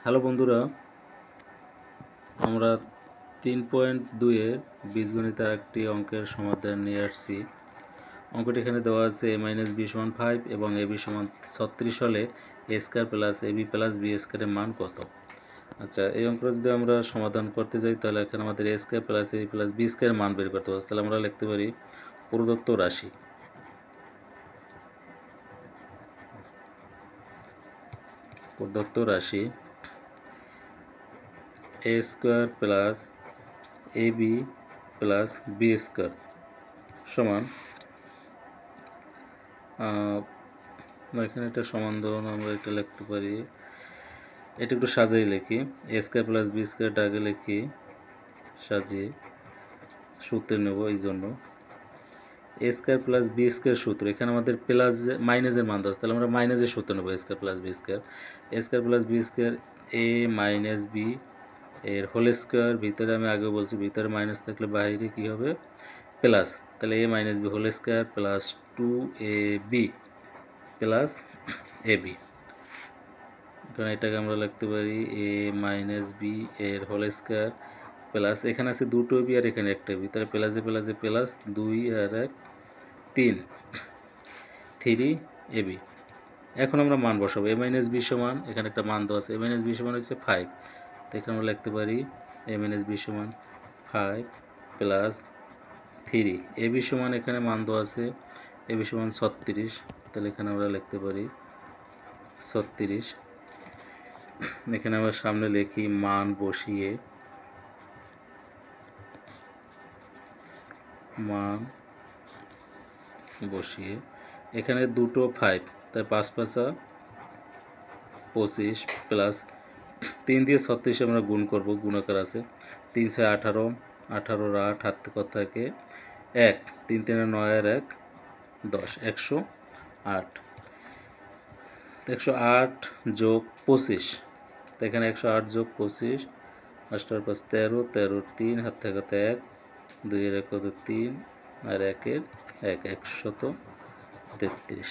Hello বন্ধুরা, আমরা 3.2-এর বীজগণিতের একটি অঙ্কের সমাধান নিয়ে আসছি। অঙ্কটি এখানে দেওয়া আছে a-b=5 এবং ab=36 হলে a² + ab + b² এর মান কত। আচ্ছা, এই অঙ্কটা যদি আমরা সমাধান করতে যাই তাহলে এখানে আমাদের a² + ab + b² এর মান বের করতে হবে। তাহলে আমরা লিখতে পারি প্রদত্ত রাশি a² + ab + b² সমান এখানে একটা সমান ধরুন আমরা এটা লিখতে পারি, এটা একটু সাজিয়ে লিখি। a² + b² আগে লিখি, সাজিয়ে সূত্রে নেব। এই জন্য a² + b² সূত্র, এখানে আমাদের প্লাস মাইনাসের মান দেওয়া আছে, তাহলে আমরা মাইনাসের সূত্র নেব। a² + b² a² + b² a - b এর হোল স্কয়ার, ভিতরে আমি আগে বলছি ভিতরে মাইনাস থাকলে বাইরে কি হবে প্লাস, তাহলে a - b whole square plus 2ab plus ab। কারণ এটাকে আমরা লিখতে পারি a - b এর হোল স্কয়ার প্লাস, এখানে আছে দুটো b আর এখানে একটা b, তাহলে প্লাসে প্লাসে প্লাস 2 আর 1 3ab। এখন আমরা মান বসাবো। a - b সমান, এখানে একটা মান দেওয়া আছে, a - b সমান হচ্ছে 5, তো এখানে আমরা লিখতে পারি a - b সমান 5 প্লাস 3 ab সমান, এখানে মান দেওয়া আছে ab সমান 36, তাহলে এখানে আমরা লিখতে পারি 36। এখানে আমরা সামনে লিখি মান বসিয়ে, এখানে দুটো 5, তাই 5 × 5 = 25 প্লাস 3 দিয়ে 36 আমরা গুণ করব, গুণাকার আছে 3 × 6 = 18, 18 আর 8 হাতে কত থাকে 1, 3 × 3 = 9 আর 1 10, 108। 108 যোগ 25, তো এখানে 108 যোগ 25 8 আর 5 13, 13 3 হাত থেকে 1, 2 এর 1 কত 3 আর 1 এর 1 133।